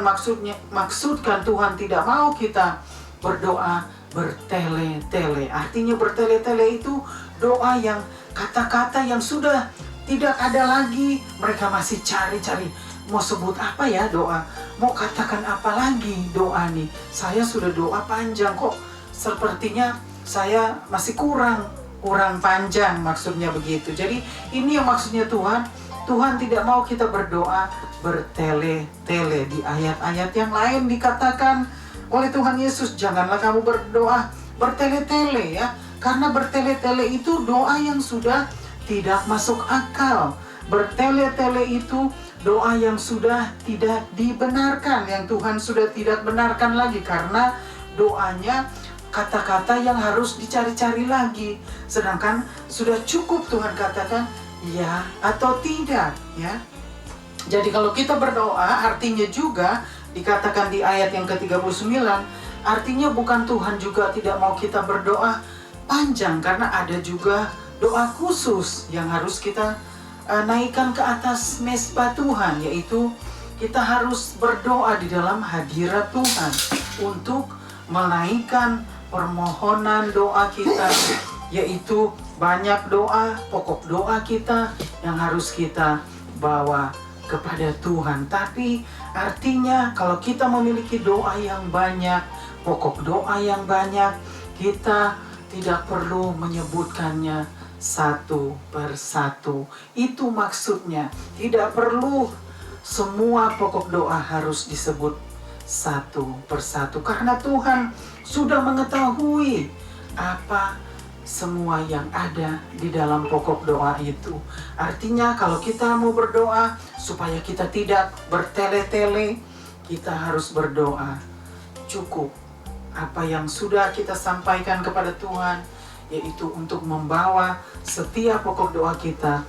maksudkan. Tuhan tidak mau kita berdoa bertele-tele. Artinya bertele-tele itu doa yang kata-kata yang sudah tidak ada lagi. Mereka masih cari-cari mau sebut apa ya doa, mau katakan apa lagi doa nih. Saya sudah doa panjang kok, sepertinya saya masih kurang kurang panjang, maksudnya begitu. Jadi ini yang maksudnya Tuhan. Tuhan tidak mau kita berdoa bertele-tele. Di ayat-ayat yang lain dikatakan oleh Tuhan Yesus, janganlah kamu berdoa bertele-tele ya. Karena bertele-tele itu doa yang sudah tidak masuk akal. Bertele-tele itu doa yang sudah tidak dibenarkan, yang Tuhan sudah tidak benarkan lagi, karena doanya kata-kata yang harus dicari-cari lagi. Sedangkan sudah cukup Tuhan katakan ya atau tidak ya. Jadi kalau kita berdoa, artinya juga dikatakan di ayat yang ke-39, artinya bukan Tuhan juga tidak mau kita berdoa panjang, karena ada juga doa khusus yang harus kita naikkan ke atas mezbah Tuhan, yaitu kita harus berdoa di dalam hadirat Tuhan untuk menaikkan permohonan doa kita, yaitu banyak doa, pokok doa kita yang harus kita bawa kepada Tuhan. Tapi artinya kalau kita memiliki doa yang banyak, pokok doa yang banyak, kita tidak perlu menyebutkannya satu persatu. Itu maksudnya. Tidak perlu semua pokok doa harus disebut satu persatu, karena Tuhan sudah mengetahui apa semua yang ada di dalam pokok doa itu. Artinya kalau kita mau berdoa supaya kita tidak bertele-tele, kita harus berdoa cukup apa yang sudah kita sampaikan kepada Tuhan, yaitu untuk membawa setiap pokok doa kita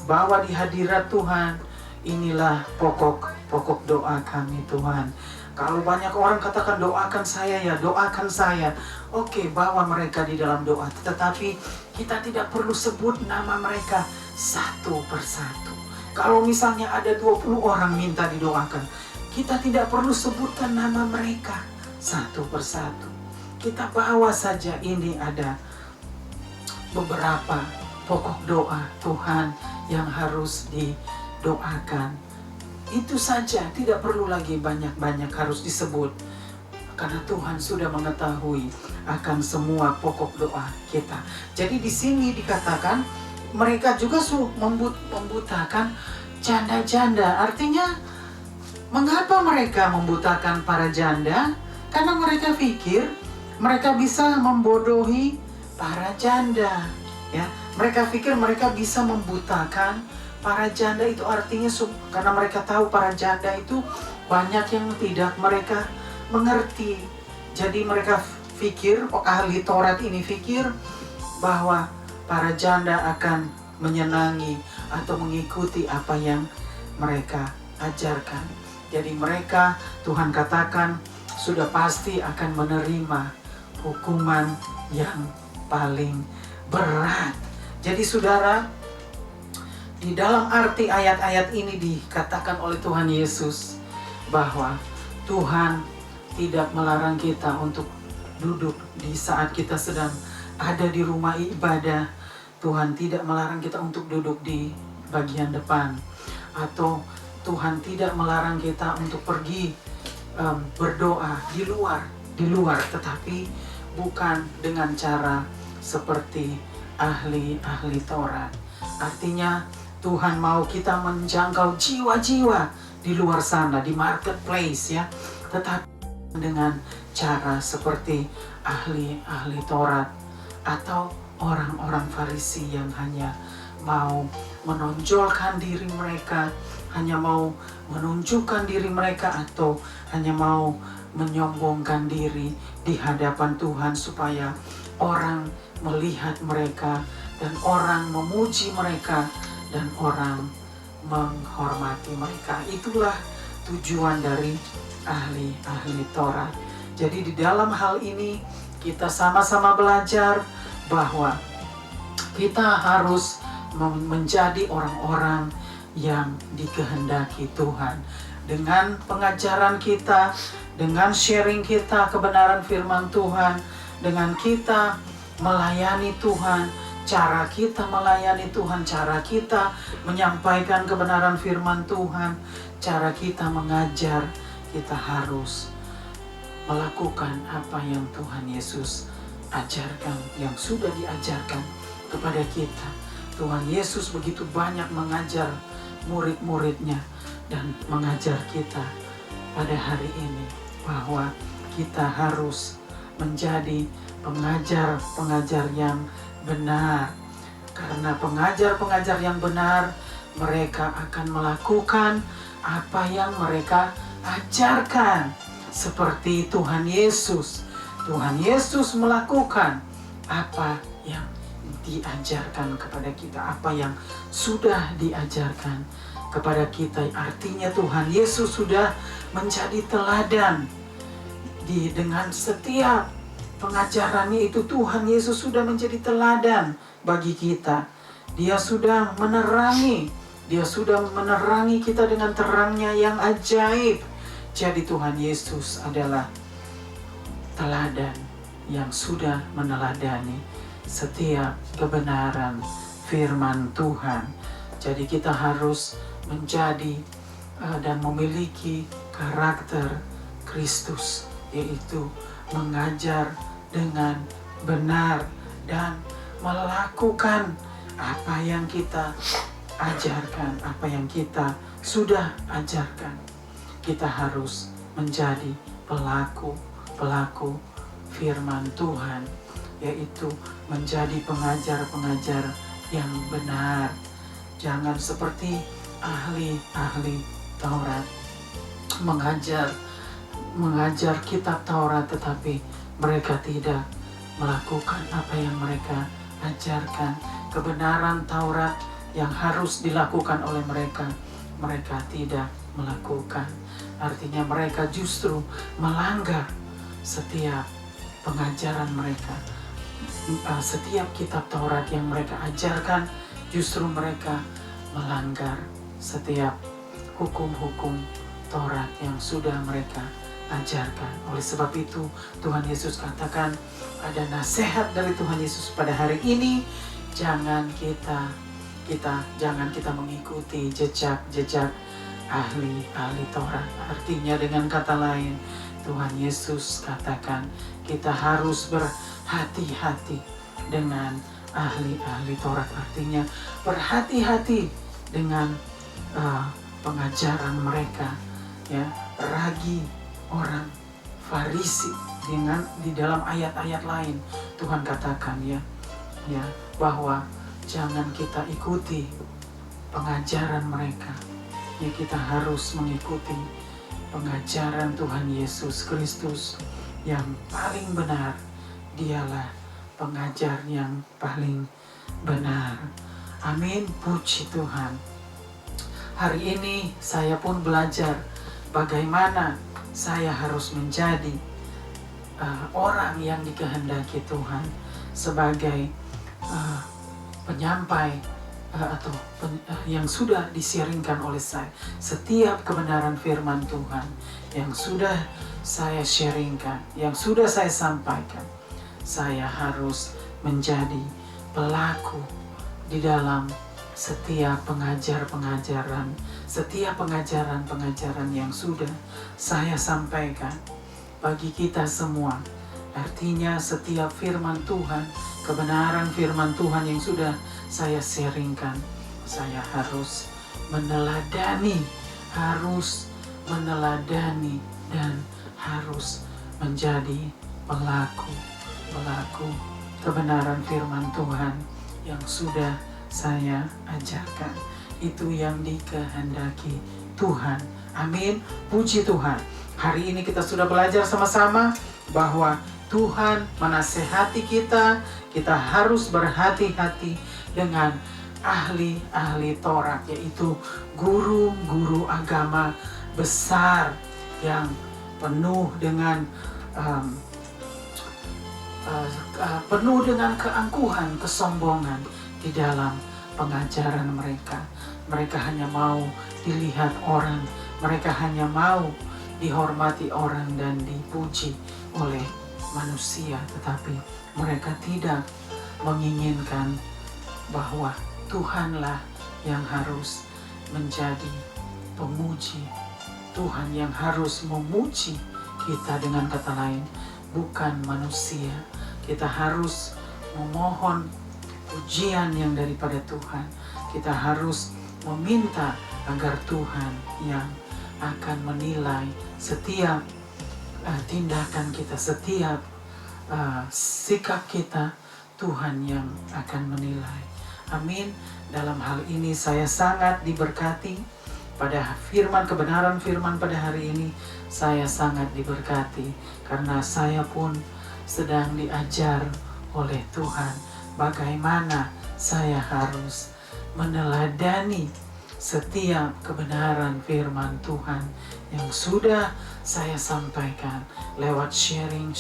bawa di hadirat Tuhan. Inilah pokok doa kami Tuhan. Kalau banyak orang katakan doakan saya ya, doakan saya. Oke, bawa mereka di dalam doa. Tetapi kita tidak perlu sebut nama mereka satu persatu. Kalau misalnya ada 20 orang minta didoakan, kita tidak perlu sebutkan nama mereka satu persatu. Kita bawa saja, ini ada beberapa pokok doa Tuhan yang harus didoakan. Itu saja, tidak perlu lagi banyak-banyak harus disebut. Karena Tuhan sudah mengetahui akan semua pokok doa kita. Jadi di sini dikatakan mereka juga membutakan janda-janda. Artinya mengapa mereka membutakan para janda? Karena mereka pikir mereka bisa membodohi para janda, ya. Mereka pikir mereka bisa membutakan para janda. Itu artinya karena mereka tahu para janda itu banyak yang tidak mereka mengerti. Jadi mereka pikir, ahli Taurat ini pikir bahwa para janda akan menyenangi atau mengikuti apa yang mereka ajarkan. Jadi mereka, Tuhan katakan, sudah pasti akan menerima hukuman yang paling berat. Jadi saudara, di dalam arti ayat-ayat ini dikatakan oleh Tuhan Yesus bahwa Tuhan tidak melarang kita untuk duduk di saat kita sedang ada di rumah ibadah. Tuhan tidak melarang kita untuk duduk di bagian depan, atau Tuhan tidak melarang kita untuk pergi berdoa di luar, tetapi bukan dengan cara seperti ahli Taurat. Artinya Tuhan mau kita menjangkau jiwa-jiwa di luar sana, di marketplace ya, tetapi dengan cara seperti ahli Taurat atau orang-orang Farisi yang hanya mau menonjolkan diri mereka, hanya mau menunjukkan diri mereka, atau hanya mau menyombongkan diri di hadapan Tuhan supaya orang melihat mereka dan orang memuji mereka dan orang menghormati mereka. Itulah tujuan dari ahli Taurat. Jadi di dalam hal ini kita sama-sama belajar bahwa kita harus menjadi orang-orang yang dikehendaki Tuhan. Dengan pengajaran kita, dengan sharing kita kebenaran firman Tuhan, dengan kita melayani Tuhan, cara kita melayani Tuhan, cara kita menyampaikan kebenaran firman Tuhan, cara kita mengajar, kita harus melakukan apa yang Tuhan Yesus ajarkan, yang sudah diajarkan kepada kita. Tuhan Yesus begitu banyak mengajar murid-muridnya dan mengajar kita pada hari ini bahwa kita harus menjadi pengajar-pengajar yang benar. Karena pengajar-pengajar yang benar, mereka akan melakukan apa yang mereka ajarkan. Seperti Tuhan Yesus. Tuhan Yesus melakukan apa yang diajarkan kepada kita, apa yang sudah diajarkan kepada kita. Artinya Tuhan Yesus sudah menjadi teladan dengan setiap pengajarannya itu. Tuhan Yesus sudah menjadi teladan bagi kita. Dia sudah menerangi kita dengan terangnya yang ajaib. Jadi Tuhan Yesus adalah teladan yang sudah meneladani setiap kebenaran firman Tuhan. Jadi kita harus menjadi dan memiliki karakter Kristus, yaitu mengajar dengan benar dan melakukan apa yang kita ajarkan, apa yang kita sudah ajarkan. Kita harus menjadi pelaku firman Tuhan, yaitu menjadi pengajar-pengajar yang benar. Jangan seperti ahli-ahli Taurat mengajar kitab Taurat, tetapi mereka tidak melakukan apa yang mereka ajarkan. Kebenaran Taurat yang harus dilakukan oleh mereka tidak melakukan. Artinya mereka justru melanggar setiap pengajaran mereka. Setiap kitab Taurat yang mereka ajarkan, justru mereka melanggar setiap hukum-hukum Taurat yang sudah mereka ajarkan. Oleh sebab itu, Tuhan Yesus katakan, ada nasihat dari Tuhan Yesus pada hari ini, jangan kita mengikuti jejak ahli Taurat. Artinya dengan kata lain, Tuhan Yesus katakan kita harus berhati-hati dengan ahli Taurat. Artinya berhati-hati dengan pengajaran mereka, ya, ragi orang Farisi. Di dalam ayat-ayat lain Tuhan katakan ya bahwa jangan kita ikuti pengajaran mereka. Ya, kita harus mengikuti pengajaran Tuhan Yesus Kristus yang paling benar. Dialah pengajar yang paling benar. Amin, puji Tuhan. Hari ini saya pun belajar bagaimana saya harus menjadi orang yang dikehendaki Tuhan sebagai penyampai atau yang sudah disiarkan oleh saya. Setiap kebenaran firman Tuhan yang sudah saya sharingkan, yang sudah saya sampaikan, saya harus menjadi pelaku di dalam setiap pengajaran yang sudah saya sampaikan bagi kita semua. Artinya setiap firman Tuhan, kebenaran firman Tuhan yang sudah saya sharingkan, saya harus meneladani dan harus menjadi pelaku kebenaran firman Tuhan yang sudah saya ajarkan. Itu yang dikehendaki Tuhan. Amin, puji Tuhan. Hari ini kita sudah belajar sama-sama bahwa Tuhan menasehati kita harus berhati-hati dengan ahli Taurat, yaitu guru-guru agama besar yang penuh dengan keangkuhan, kesombongan di dalam pengajaran mereka. Mereka hanya mau dilihat orang, mereka hanya mau dihormati orang dan dipuji oleh manusia, tetapi mereka tidak menginginkan bahwa Tuhanlah yang harus menjadi pemuji. Tuhan yang harus memuji kita, dengan kata lain, bukan manusia. Kita harus memohon pujian yang daripada Tuhan. Kita harus meminta agar Tuhan yang akan menilai setiap tindakan kita, setiap sikap kita. Tuhan yang akan menilai. Amin. Dalam hal ini saya sangat diberkati pada firman kebenaran firman pada hari ini. Saya sangat diberkati karena saya pun sedang diajar oleh Tuhan bagaimana saya harus meneladani setiap kebenaran firman Tuhan yang sudah saya sampaikan lewat sharing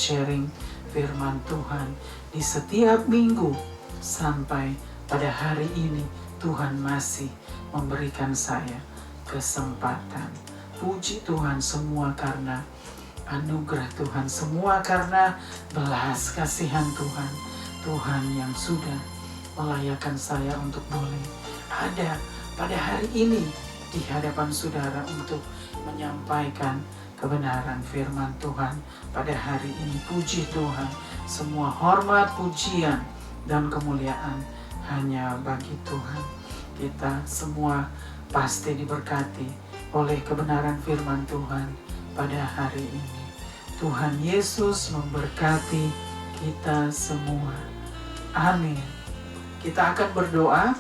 firman Tuhan di setiap minggu sampai pada hari ini. Tuhan masih memberikan saya kesempatan. Puji Tuhan, semua karena anugerah Tuhan, semua karena belas kasihan Tuhan. Tuhan yang sudah melayakkan saya untuk boleh ada pada hari ini di hadapan saudara untuk menyampaikan kebenaran firman Tuhan pada hari ini. Puji Tuhan, semua hormat, pujian, dan kemuliaan hanya bagi Tuhan. Kita semua pasti diberkati oleh kebenaran firman Tuhan pada hari ini. Tuhan Yesus memberkati kita semua. Amin. Kita akan berdoa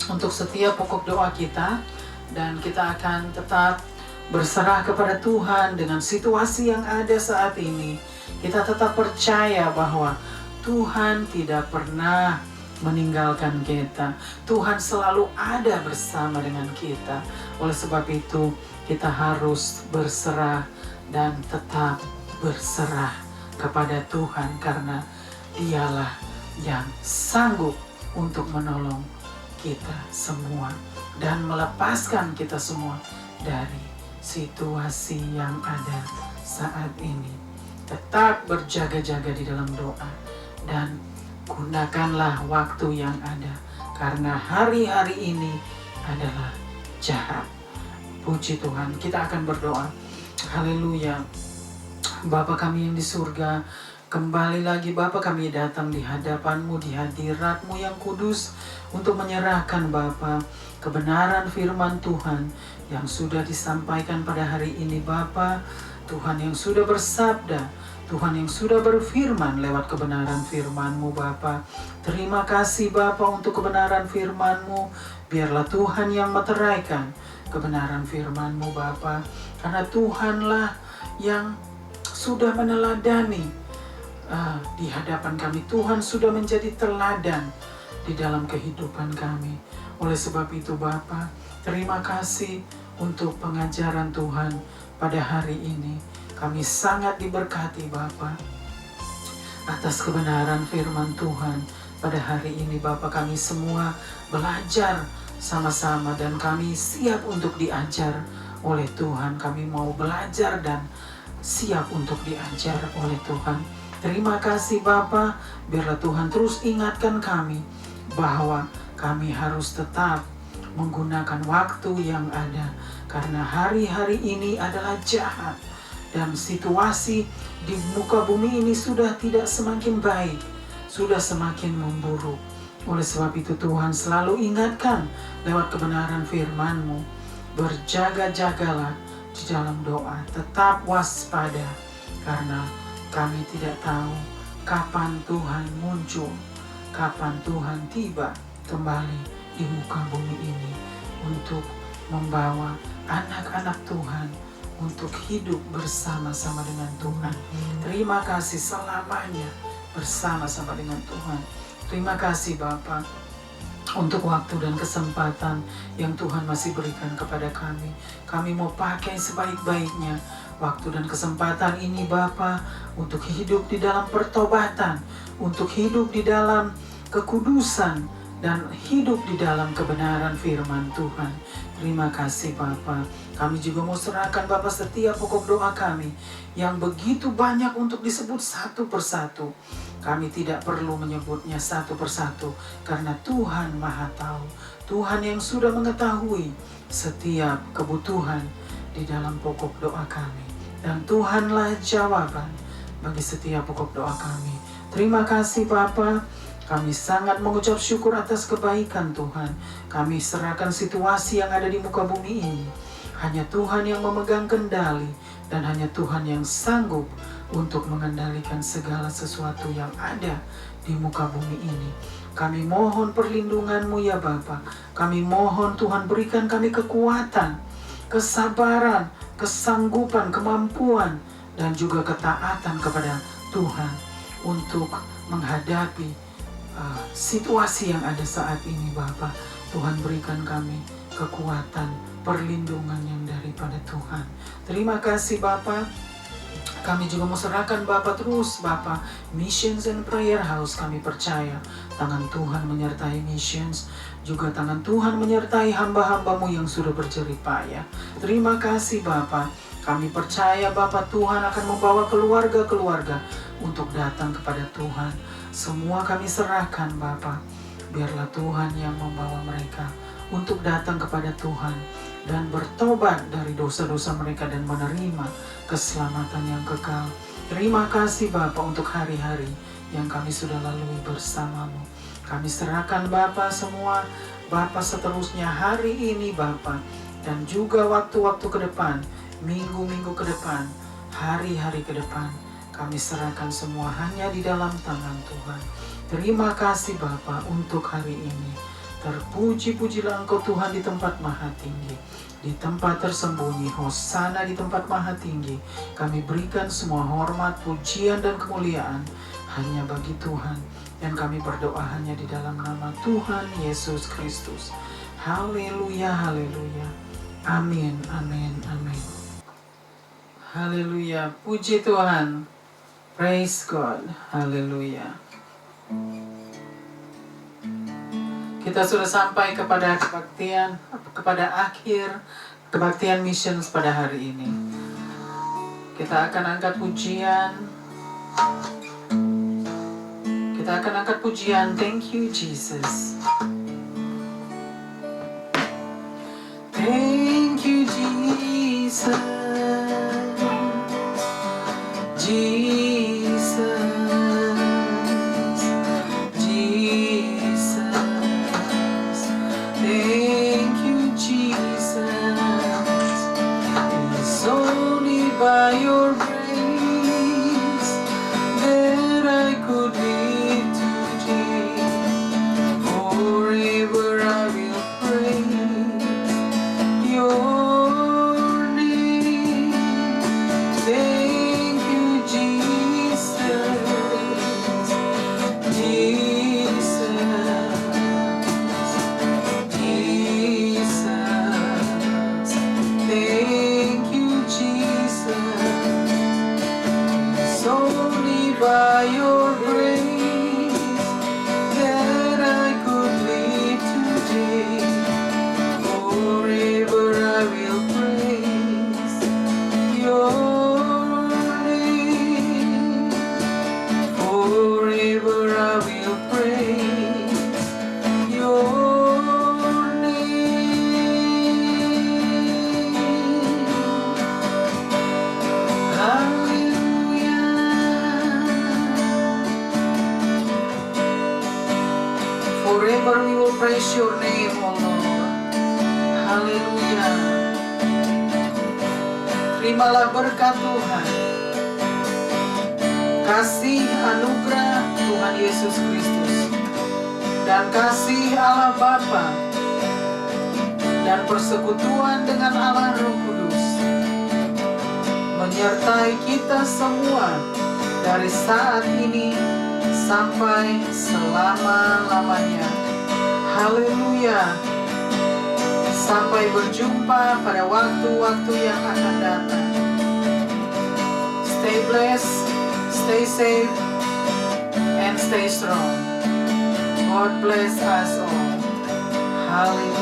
untuk setiap pokok doa kita, dan kita akan tetap berserah kepada Tuhan dengan situasi yang ada saat ini. Kita tetap percaya bahwa Tuhan tidak pernah meninggalkan kita. Tuhan selalu ada bersama dengan kita. Oleh sebab itu, kita harus berserah dan tetap berserah kepada Tuhan, karena Dialah yang sanggup untuk menolong kita semua dan melepaskan kita semua dari situasi yang ada saat ini. Tetap berjaga-jaga di dalam doa dan gunakanlah waktu yang ada, karena hari-hari ini adalah jahat. Puji Tuhan. Kita akan berdoa. Haleluya. Bapa kami yang di surga, kembali lagi Bapa kami datang di hadapan-Mu, di hadirat-Mu yang kudus, untuk menyerahkan Bapa kebenaran firman Tuhan yang sudah disampaikan pada hari ini Bapa. Tuhan yang sudah bersabda, Tuhan yang sudah berfirman lewat kebenaran firman-Mu Bapa. Terima kasih Bapa untuk kebenaran firman-Mu. Biarlah Tuhan yang meteraikan kebenaran firman-Mu Bapa, karena Tuhanlah yang sudah meneladani di hadapan kami. Tuhan sudah menjadi teladan di dalam kehidupan kami. Oleh sebab itu Bapa, terima kasih untuk pengajaran Tuhan pada hari ini. Kami sangat diberkati Bapa atas kebenaran firman Tuhan pada hari ini Bapa. Kami semua belajar sama-sama dan kami siap untuk diajar oleh Tuhan. Kami mau belajar dan siap untuk diajar oleh Tuhan. Terima kasih Bapa. Biarlah Tuhan terus ingatkan kami bahwa kami harus tetap menggunakan waktu yang ada, karena hari-hari ini adalah jahat dan situasi di muka bumi ini sudah tidak semakin baik, sudah semakin memburuk. Oleh sebab itu Tuhan selalu ingatkan lewat kebenaran firman-Mu, berjaga-jagalah di dalam doa, tetap waspada, karena kami tidak tahu kapan Tuhan muncul, kapan Tuhan tiba kembali di muka bumi ini untuk membawa anak-anak Tuhan untuk hidup bersama-sama dengan Tuhan. Terima kasih selamanya bersama-sama dengan Tuhan. Terima kasih Bapa untuk waktu dan kesempatan yang Tuhan masih berikan kepada kami. Kami mau pakai sebaik-baiknya waktu dan kesempatan ini Bapa, untuk hidup di dalam pertobatan, untuk hidup di dalam kekudusan, dan hidup di dalam kebenaran firman Tuhan. Terima kasih Bapa. Kami juga mau serahkan Bapa setiap pokok doa kami yang begitu banyak untuk disebut satu persatu. Kami tidak perlu menyebutnya satu persatu, karena Tuhan Maha Tahu. Tuhan yang sudah mengetahui setiap kebutuhan di dalam pokok doa kami. Dan Tuhanlah jawaban bagi setiap pokok doa kami. Terima kasih Bapa. Kami sangat mengucap syukur atas kebaikan Tuhan. Kami serahkan situasi yang ada di muka bumi ini. Hanya Tuhan yang memegang kendali dan hanya Tuhan yang sanggup untuk mengendalikan segala sesuatu yang ada di muka bumi ini. Kami mohon perlindungan-Mu ya Bapa. Kami mohon Tuhan berikan kami kekuatan, kesabaran, kesanggupan, kemampuan, dan juga ketaatan kepada Tuhan untuk menghadapi situasi yang ada saat ini Bapa. Tuhan berikan kami kekuatan, perlindungan yang daripada Tuhan. Terima kasih Bapa. Kami juga mau serahkan Bapa terus Bapa, Missions and Prayer House. Kami percaya tangan Tuhan menyertai Missions, juga tangan Tuhan menyertai hamba-hamba-Mu yang sudah berjerih payah. Terima kasih Bapa. Kami percaya Bapa, Tuhan akan membawa keluarga-keluarga untuk datang kepada Tuhan. Semua kami serahkan Bapa. Biarlah Tuhan yang membawa mereka untuk datang kepada Tuhan dan bertobat dari dosa-dosa mereka dan menerima keselamatan yang kekal. Terima kasih Bapa untuk hari-hari yang kami sudah lalui bersama-Mu. Kami serahkan Bapa semua, Bapa seterusnya hari ini Bapa, dan juga waktu-waktu ke depan, minggu-minggu ke depan, hari-hari ke depan. Kami serahkan semua hanya di dalam tangan Tuhan. Terima kasih Bapa untuk hari ini. Terpuji-pujilah Engkau Tuhan di tempat maha tinggi, di tempat tersembunyi. Hosana di tempat maha tinggi. Kami berikan semua hormat, pujian, dan kemuliaan hanya bagi Tuhan. Dan kami berdoa hanya di dalam nama Tuhan Yesus Kristus. Haleluya, haleluya. Amin, amin, amin. Haleluya, puji Tuhan. Praise God. Haleluya. Kita sudah sampai kepada kebaktian, kepada akhir kebaktian missions pada hari ini. Kita akan angkat pujian. Kita akan angkat pujian. Thank you Jesus. Thank you Jesus. Jesus. By your grace that I could live today, forever I will praise your name. Thank you Jesus, Jesus, Jesus. Thank you Jesus. Only by your grace that I could live today. Forever I will praise your name. Forever I will praise your name. Forever we will praise your name, O Lord. Haleluya. Terimalah berkat Tuhan, kasih anugerah Tuhan Yesus Kristus, dan kasih Allah Bapa, dan persekutuan dengan Allah Roh Kudus menyertai kita semua dari saat ini sampai selama-lamanya. Haleluya. Sampai berjumpa pada waktu-waktu yang akan datang. Stay blessed, stay safe, and stay strong. God bless us all. Hallelujah.